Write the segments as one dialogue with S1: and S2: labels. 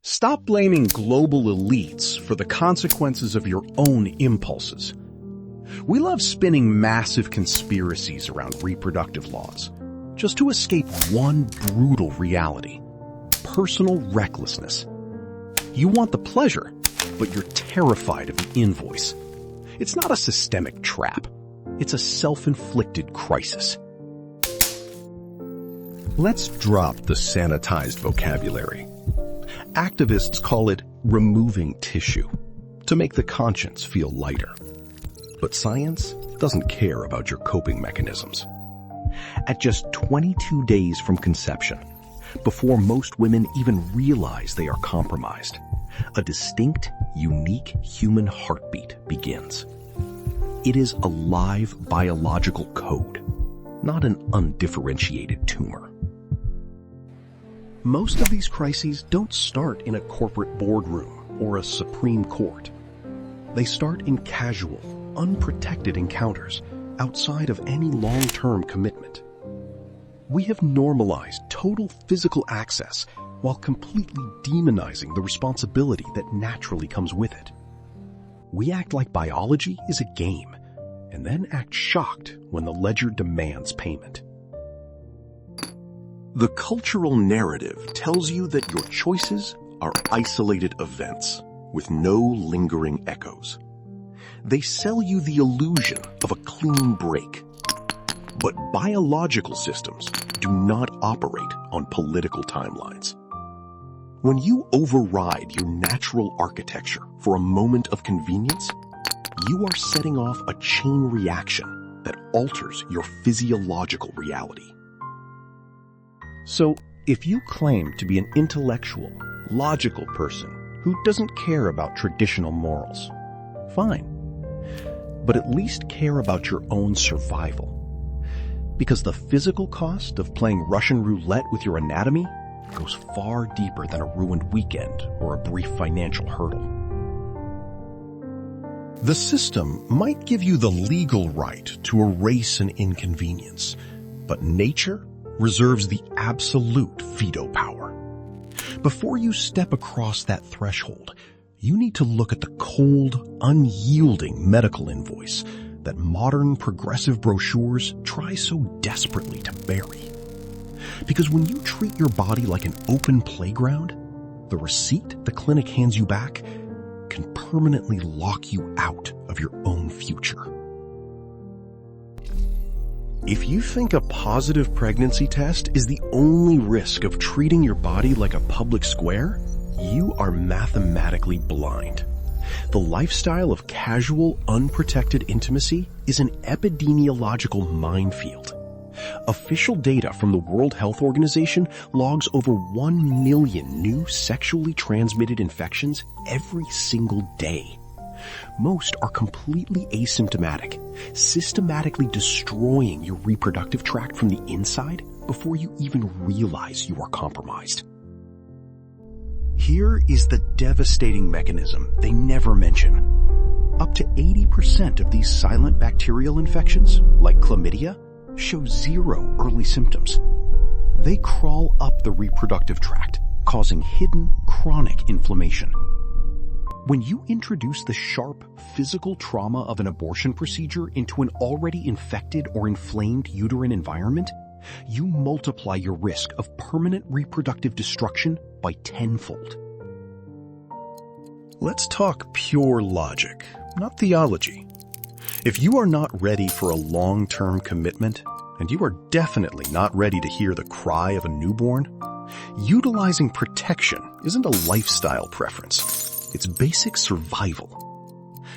S1: Stop blaming global elites for the consequences of your own impulses. We love spinning massive conspiracies around reproductive laws, just to escape one brutal reality: personal recklessness. You want the pleasure, but you're terrified of the invoice. It's not a systemic trap. It's a self-inflicted crisis. Let's drop the sanitized vocabulary. Activists call it removing tissue to make the conscience feel lighter. But science doesn't care about your coping mechanisms. At just 22 days from conception, before most women even realize they are compromised, a distinct, unique human heartbeat begins. It is a live biological code, not an undifferentiated tumor. Most of these crises don't start in a corporate boardroom or a Supreme Court. They start in casual, unprotected encounters outside of any long-term commitment. We have normalized total physical access while completely demonizing the responsibility that naturally comes with it. We act like biology is a game, and then act shocked when the ledger demands payment. The cultural narrative tells you that your choices are isolated events with no lingering echoes. They sell you the illusion of a clean break. But biological systems do not operate on political timelines. When you override your natural architecture for a moment of convenience, you are setting off a chain reaction that alters your physiological reality. So, if you claim to be an intellectual, logical person who doesn't care about traditional morals, fine. But at least care about your own survival. Because the physical cost of playing Russian roulette with your anatomy goes far deeper than a ruined weekend or a brief financial hurdle. The system might give you the legal right to erase an inconvenience, but nature reserves the absolute veto power. Before you step across that threshold, you need to look at the cold, unyielding medical invoice that modern progressive brochures try so desperately to bury. Because when you treat your body like an open playground, the receipt the clinic hands you back can permanently lock you out of your own future. If you think a positive pregnancy test is the only risk of treating your body like a public square, you are mathematically blind. The lifestyle of casual, unprotected intimacy is an epidemiological minefield. Official data from the World Health Organization logs over 1 million new sexually transmitted infections every single day. Most are completely asymptomatic, systematically destroying your reproductive tract from the inside before you even realize you are compromised. Here is the devastating mechanism they never mention. Up to 80% of these silent bacterial infections, like chlamydia, show zero early symptoms. They crawl up the reproductive tract, causing hidden, chronic inflammation. When you introduce the sharp, physical trauma of an abortion procedure into an already infected or inflamed uterine environment, you multiply your risk of permanent reproductive destruction by tenfold. Let's talk pure logic, not theology. If you are not ready for a long-term commitment, and you are definitely not ready to hear the cry of a newborn, utilizing protection isn't a lifestyle preference. It's basic survival.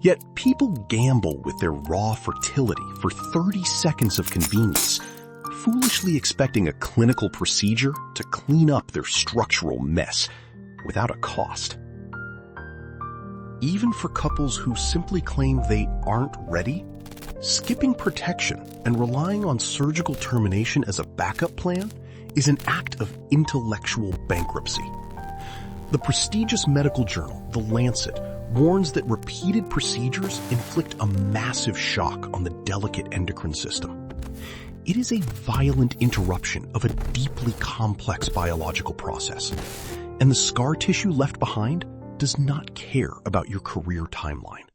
S1: Yet people gamble with their raw fertility for 30 seconds of convenience, foolishly expecting a clinical procedure to clean up their structural mess without a cost. Even for couples who simply claim they aren't ready, skipping protection and relying on surgical termination as a backup plan is an act of intellectual bankruptcy. The prestigious medical journal, The Lancet, warns that repeated procedures inflict a massive shock on the delicate endocrine system. It is a violent interruption of a deeply complex biological process, And the scar tissue left behind does not care about your career timeline.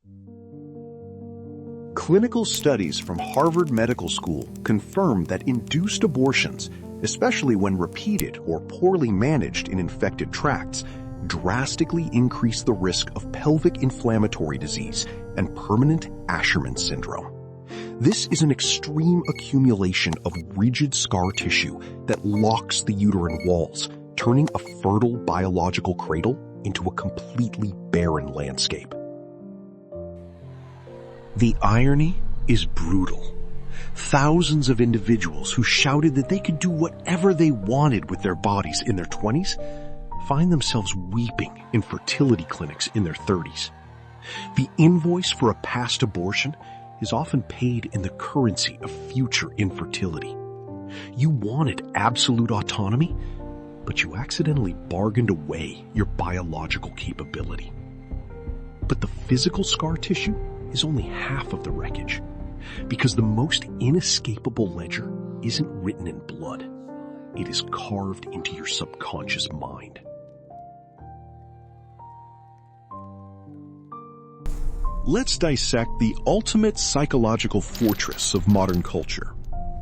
S1: Clinical studies from Harvard Medical School confirm that induced abortions, especially when repeated or poorly managed in infected tracts, drastically increase the risk of pelvic inflammatory disease and permanent Asherman syndrome. This is an extreme accumulation of rigid scar tissue that locks the uterine walls, turning a fertile biological cradle into a completely barren landscape. The irony is brutal. Thousands of individuals who shouted that they could do whatever they wanted with their bodies in their 20s find themselves weeping in fertility clinics in their 30s. The invoice for a past abortion is often paid in the currency of future infertility. You wanted absolute autonomy, but you accidentally bargained away your biological capability. But the physical scar tissue is only half of the wreckage, because the most inescapable ledger isn't written in blood. It is carved into your subconscious mind. Let's dissect the ultimate psychological fortress of modern culture,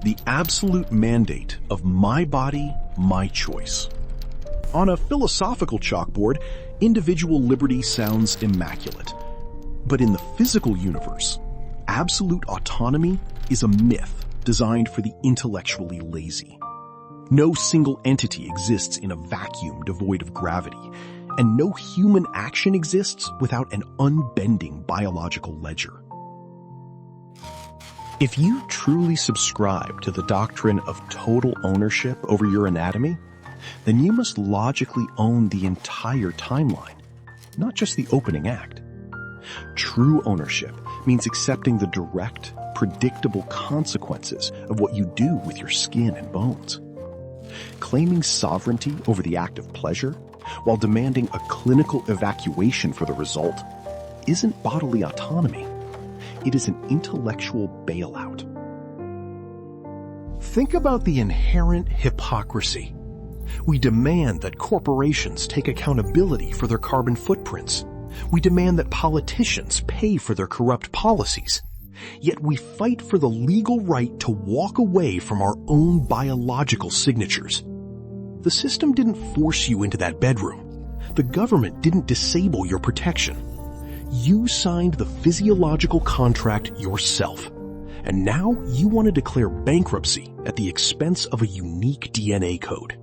S1: the absolute mandate of my body, my choice. On a philosophical chalkboard, individual liberty sounds immaculate. But in the physical universe, absolute autonomy is a myth designed for the intellectually lazy. No single entity exists in a vacuum devoid of gravity, and no human action exists without an unbending biological ledger. If you truly subscribe to the doctrine of total ownership over your anatomy, then you must logically own the entire timeline, not just the opening act. True ownership means accepting the direct, predictable consequences of what you do with your skin and bones. Claiming sovereignty over the act of pleasure, while demanding a clinical evacuation for the result, isn't bodily autonomy. It is an intellectual bailout. Think about the inherent hypocrisy. We demand that corporations take accountability for their carbon footprints. We demand that politicians pay for their corrupt policies. Yet we fight for the legal right to walk away from our own biological signatures. The system didn't force you into that bedroom. The government didn't disable your protection. You signed the physiological contract yourself. And now you want to declare bankruptcy at the expense of a unique DNA code.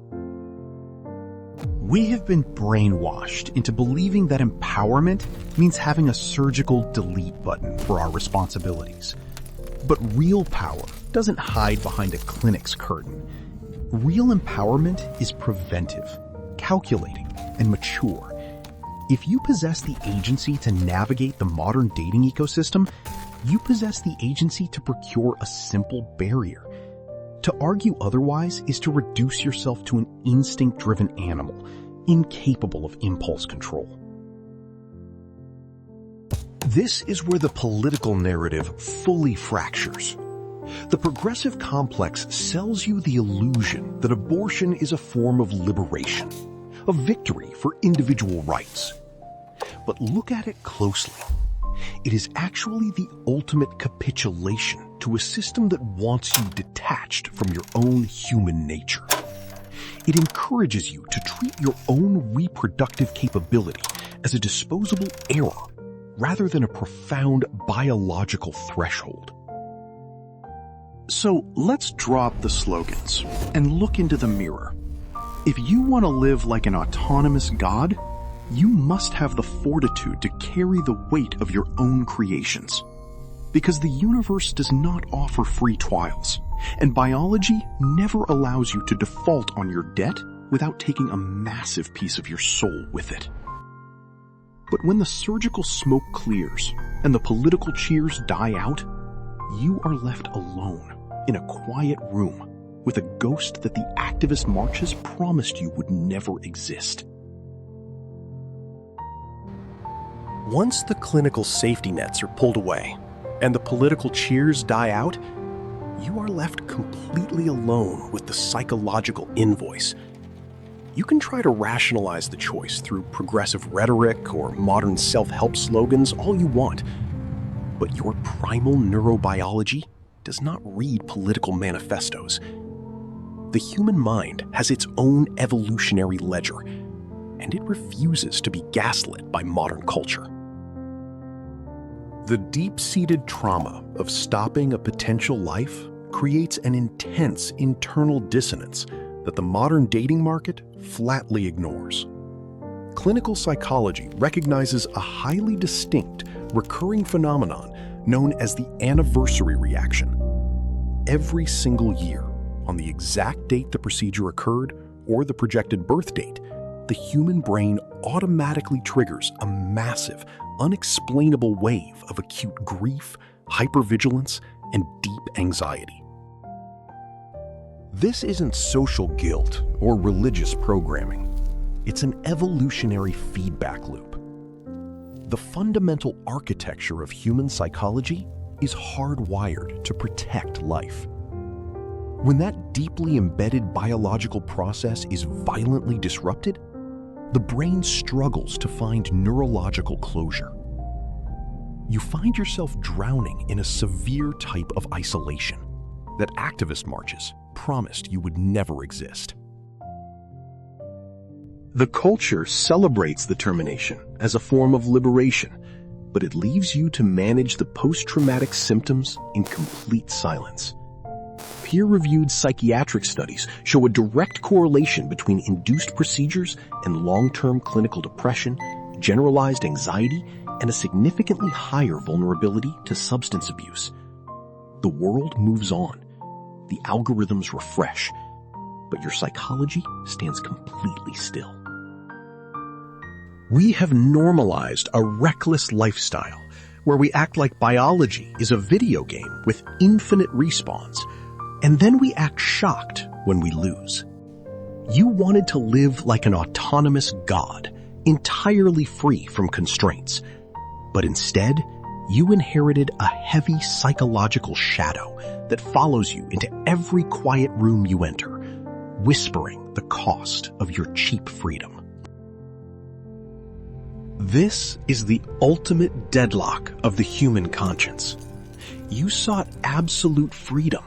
S2: We have been brainwashed into believing that empowerment means having a surgical delete button for our responsibilities. But real power doesn't hide behind a clinic's curtain. Real empowerment is preventive, calculating, and mature. If you possess the agency to navigate the modern dating ecosystem, you possess the agency to procure a simple barrier. To argue otherwise is to reduce yourself to an instinct-driven animal, incapable of impulse control.
S1: This is where the political narrative fully fractures. The progressive complex sells you the illusion that abortion is a form of liberation, a victory for individual rights. But look at it closely. It is actually the ultimate capitulation to a system that wants you detached from your own human nature. It encourages you to treat your own reproductive capability as a disposable error rather than a profound biological threshold. So let's drop the slogans and look into the mirror. If you want to live like an autonomous god, you must have the fortitude to carry the weight of your own creations. Because the universe does not offer free trials, and biology never allows you to default on your debt without taking a massive piece of your soul with it. But when the surgical smoke clears and the political cheers die out, you are left alone in a quiet room with a ghost that the activist marches promised you would never exist. Once the clinical safety nets are pulled away and the political cheers die out, you are left completely alone with the psychological invoice. You can try to rationalize the choice through progressive rhetoric or modern self-help slogans all you want. But your primal neurobiology does not read political manifestos. The human mind has its own evolutionary ledger, and it refuses to be gaslit by modern culture. The deep-seated trauma of stopping a potential life creates an intense internal dissonance that the modern dating market flatly ignores. Clinical psychology recognizes a highly distinct, recurring phenomenon known as the anniversary reaction. Every single year, on the exact date the procedure occurred or the projected birth date, the human brain automatically triggers a massive, unexplainable wave of acute grief, hypervigilance, and deep anxiety. This isn't social guilt or religious programming. It's an evolutionary feedback loop. The fundamental architecture of human psychology is hardwired to protect life. When that deeply embedded biological process is violently disrupted, the brain struggles to find neurological closure. You find yourself drowning in a severe type of isolation that activist marches promised you would never exist. The culture celebrates the termination as a form of liberation, but it leaves you to manage the post-traumatic symptoms in complete silence. Peer-reviewed psychiatric studies show a direct correlation between induced procedures and long-term clinical depression, generalized anxiety, and a significantly higher vulnerability to substance abuse. The world moves on. The algorithms refresh, but your psychology stands completely still. We have normalized a reckless lifestyle where we act like biology is a video game with infinite respawns, and then we act shocked when we lose. You wanted to live like an autonomous god, entirely free from constraints, but instead, you inherited a heavy psychological shadow that follows you into every quiet room you enter, whispering the cost of your cheap freedom. This is the ultimate deadlock of the human conscience. You sought absolute freedom,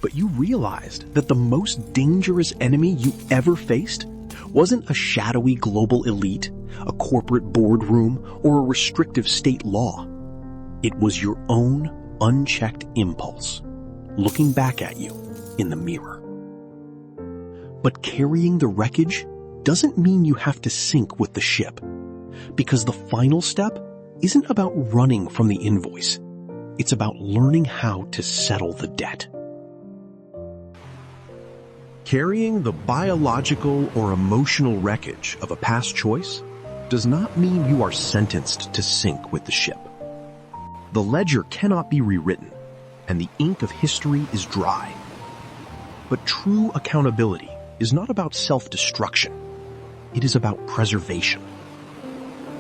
S1: but you realized that the most dangerous enemy you ever faced wasn't a shadowy global elite, a corporate boardroom, or a restrictive state law. It was your own unchecked impulse, looking back at you in the mirror. But carrying the wreckage doesn't mean you have to sink with the ship, because the final step isn't about running from the invoice. It's about learning how to settle the debt. Carrying the biological or emotional wreckage of a past choice does not mean you are sentenced to sink with the ship. The ledger cannot be rewritten, and the ink of history is dry. But true accountability is not about self-destruction. It is about preservation.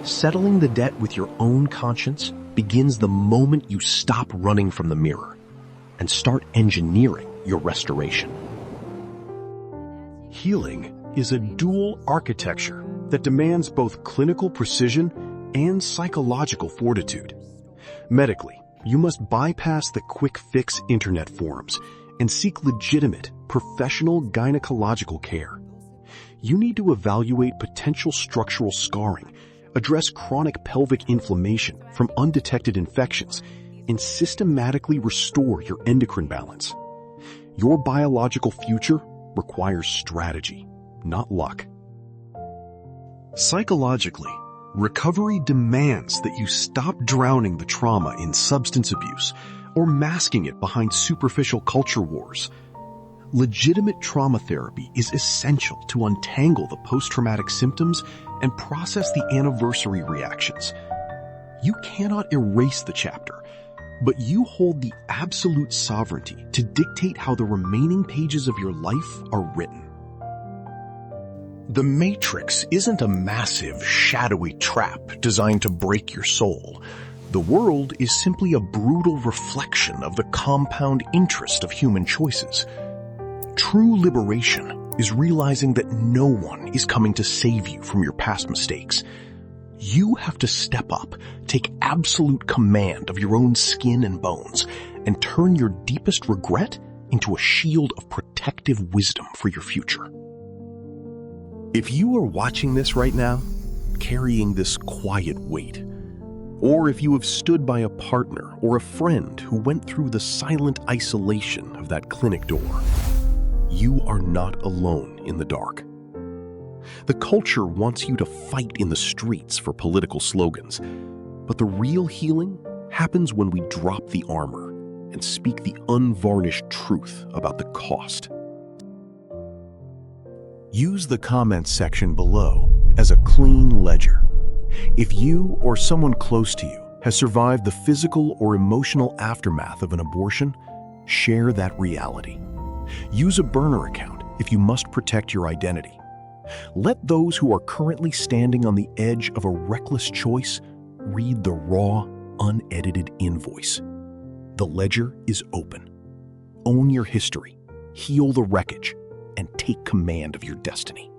S1: Settling the debt with your own conscience begins the moment you stop running from the mirror and start engineering your restoration. Healing is a dual architecture that demands both clinical precision and psychological fortitude. Medically, you must bypass the quick-fix internet forums and seek legitimate, professional gynecological care. You need to evaluate potential structural scarring, address chronic pelvic inflammation from undetected infections, and systematically restore your endocrine balance. Your biological future requires strategy, not luck. Psychologically, recovery demands that you stop drowning the trauma in substance abuse or masking it behind superficial culture wars. Legitimate trauma therapy is essential to untangle the post-traumatic symptoms and process the anniversary reactions. You cannot erase the chapter, but you hold the absolute sovereignty to dictate how the remaining pages of your life are written. The Matrix isn't a massive, shadowy trap designed to break your soul. The world is simply a brutal reflection of the compound interest of human choices. True liberation is realizing that no one is coming to save you from your past mistakes. You have to step up, take absolute command of your own skin and bones, and turn your deepest regret into a shield of protective wisdom for your future. If you are watching this right now, carrying this quiet weight, or if you have stood by a partner or a friend who went through the silent isolation of that clinic door, you are not alone in the dark. The culture wants you to fight in the streets for political slogans, but the real healing happens when we drop the armor and speak the unvarnished truth about the cost. Use the comments section below as a clean ledger. If you or someone close to you has survived the physical or emotional aftermath of an abortion, share that reality. Use a burner account if you must protect your identity. Let those who are currently standing on the edge of a reckless choice read the raw, unedited invoice. The ledger is open. Own your history, heal the wreckage, and take command of your destiny.